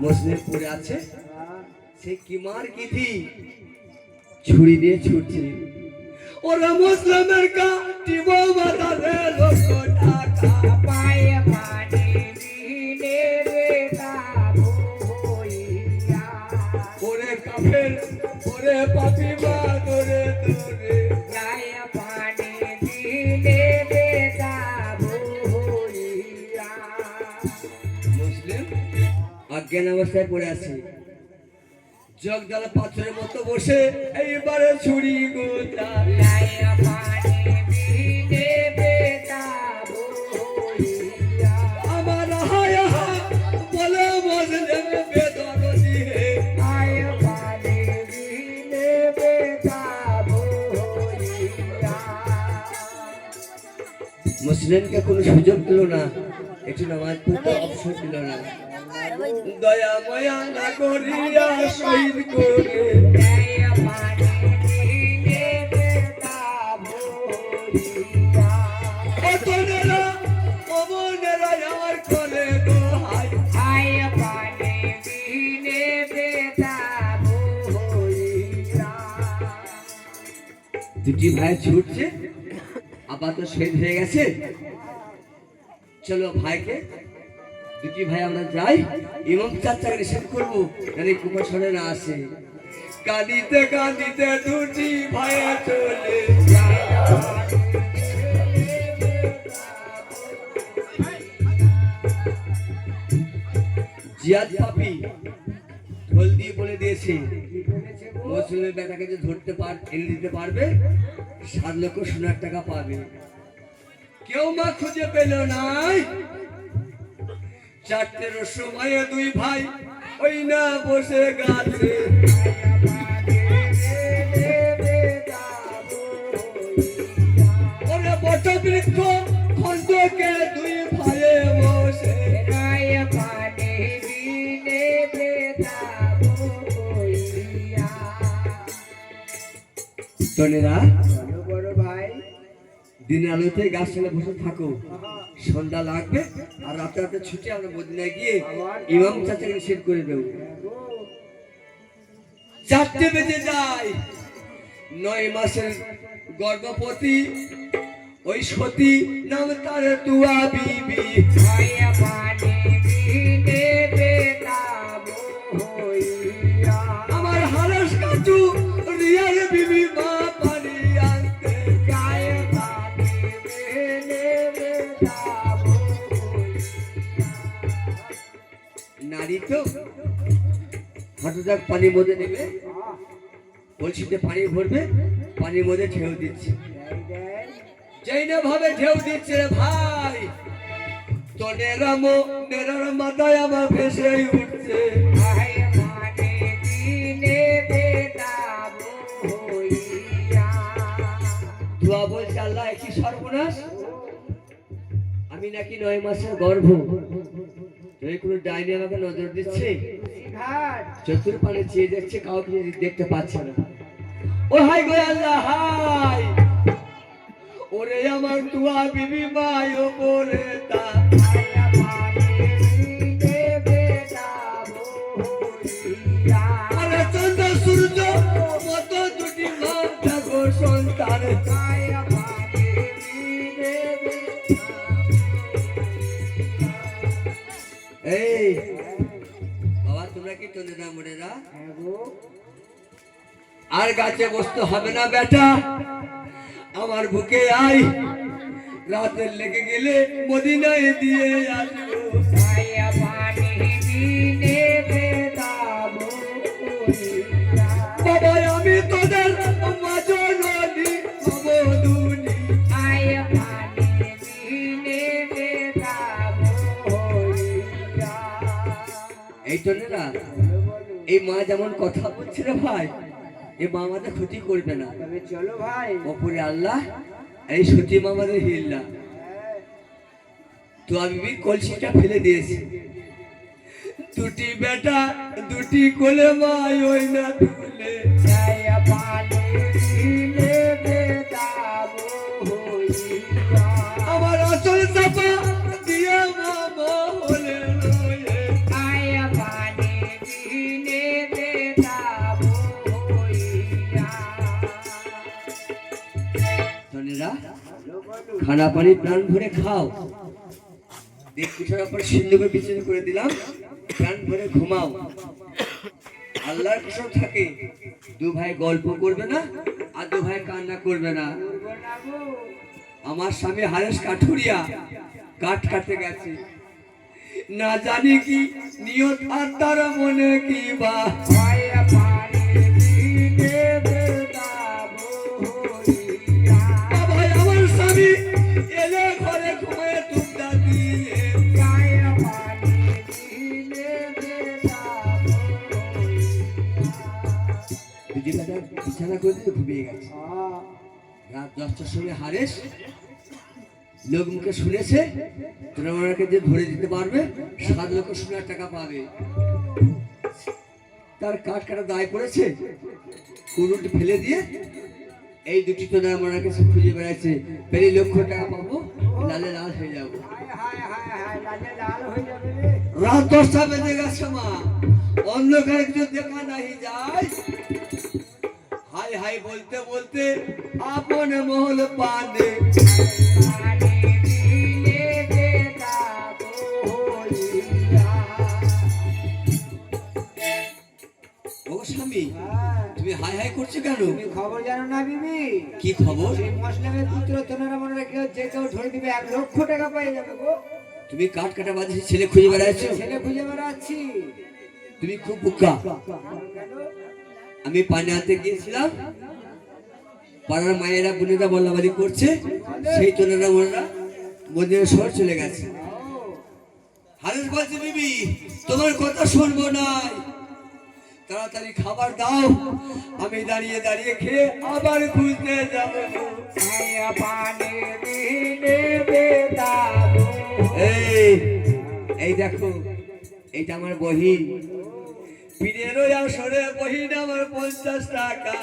মুসলিম পড়ে আছে সে কি মার কি থি ছুরি দিয়ে ছুটছে ওরা মুসলিমের কাটিব মাথাতে লক্ষ টাকা পায়ে পানি দিলে বেতাবো হইয়া ওরে কাফের ওরে পাপী মা দরে দরে গায়ে পানি দিলে বেতাবো হইয়া মুসলিম অজ্ঞান অবস্থায় পড়ে আছে জগদাল পাথরের মতো বসে এইবারে ছুরি গোটা আমার হায়া বলে বসলে বেদন দিয়ে মুসলিমকে কোনো সুযোগ দিল না একটু নামাজ পড়তে অবসর দিল না দয়া ময়া না করিয়া শহীদ করে আমার করে দুটি ভাই ছুটছে আবার তো শহীদ হয়ে গেছে চলো ভাইকে দুটি ভাই আমরা যাই ইমাম চাচাকে নিষেধ করবো জানি কুপাসনে না আসে কাঁদিতে কাঁদিতে দুটি ভাই চলে জিয়াদ পাপি ঢোল দিয়ে বলে দিয়েছে মুসলিমের বেটাকে যে ধরতে এনে দিতে পারবে 7 লক্ষ সোনার টাকা পাবে কেউ মা খুঁজে পেল নাই 4টের সময়ে দুই ভাই ওই না বসে গাছে ওরে বট বৃক্ষ খণ্ডকে দুই ভাইয়ে বসে তনেরা বড় ভাই দিন আলোতে গাছ তলে বসে থাকো সন্ধ্যা লাগবে আর রাতে রাতে ছুটে আমরা মদিনায় গিয়ে ইমাম চাচাকে নিষেধ করে দেবো 4টে বেজে যায় 9 মাসের গর্ভবতী ওই সতী নাম তার তুয়া বিবি আমার হারস কাচু রিয়ার বিবি মা পানি আনতে নারী তো হঠাৎ পানির মধ্যে নেবে বলছিতে পানি ভরবে পানির মধ্যে ঢেউ দিচ্ছে যেই না ভাবে ঢেউ দিচ্ছে ভাই তো নেরার মাথায় আমার ভেসে উঠছে দোয়া বলছে আল্লাহ কি সর্বনাশ আমি নাকি 9 মাসের গর্ভ কোনো ডাইনি আমাকে নজর দিচ্ছে চতুর্পানে চেয়ে দেখছে কাউকে দেখতে পাচ্ছে না ও হাই গো আল্লাহ হাই ওরে আমার তুয়া বিবি মাই ওপরে তা আরে চন্দ্র সূর্য মত দুটি মা থাকো সন্তান এই বাবা তোমরা কি তন্দ্রা মরেরা আর গাছে বসতে হবে না বেটা আমার বুকে আয় রাতে লেগে গেলে মদিনায় দিয়ে আসবো বাবা আমি তোদের মাঝে নদী টনেরা, এই মা যেমন কথা বলছে রে ভাই, এই মা আমাদের ক্ষতি করবে না। চলো ভাই, ওপরে আল্লাহ, এই সতী মা আমাদের হিল্লা। তো আমি কলসিটা ফেলে দিয়েছি। দুটি বেটা দুটি কোলে মা ওই না তুলে আমার আসল চাপা দিয়ে মামা হলে খানা পানি প্রাণ ভরে খাও। দেখ পিছনের পর সিন্ধুকে বিছানা করে দিলাম, প্রাণ ভরে ঘুমাও। আল্লাহর কসম থাকে, দু ভাই গল্প করবে না আর দু ভাই কান্না করবে না। আমার স্বামী হারেস কাঠুরিয়া কাঠ কাটতে গেছে, না জানি কি নিয়ত আর তার মনে কি বা আমার স্বামী এলে ঘরে ঘুমায় টুকটা দিয়ে বিছানা করে দিয়ে ঘুমিয়ে গেছে। রাত 10টার সময় হারেস লোক মুখে শুনেছে তোরা ওনাকে যে ধরে দিতে পারবে 7 লক্ষ সোনার টাকা পাবে। তার কাঠ কাটা দায় পড়েছে, কুড়ুলটি ফেলে দিয়ে এই দুটি তো ওনার কাছে খুঁজে বেড়াচ্ছে, পেলে লক্ষ টাকা পাবো, লালে লাল হয়ে যাবো। রাত 10টা বেজে গেছে মা, অন্ধকারে কিছু দেখা নাই যায়। হাই হাই বলতে বলতে আপন মহল পানে স্বামী, তুমি হাই হাই করছো কেন? তুমি খবর জানো না বিবি? কি খবর? সেই মুসলিমের পুত্র তোনারা মনে রেখে যে কেউ ধরে দিবে 1 লক্ষ টাকা পেয়ে যাবে গো। তুমি কাঠ কাটা বাদে ছেলে খুঁজে বেড়াচ্ছ? ছেলে খুঁজে বেড়াচ্ছি। তুমি খুব বোকা। আমি পানি আনতে গিয়েছিলাম, পাড়ার মায়েরা বোনেরা বল্লাবাদি করছে, সেই তোনারা ওনারা মন্দিরের শহর চলে গেছে। হারেস বলছে বিবি তোমার কথা শুনবো নাই, তাড়াতাড়ি খাবার দাও, আমি দাঁড়িয়ে দাঁড়িয়ে খেয়ে আবার খুঁজতে যাবো। এই দেখো, এইটা আমার বহিন, পীরের আসরে বহিন আমার 50 টাকা।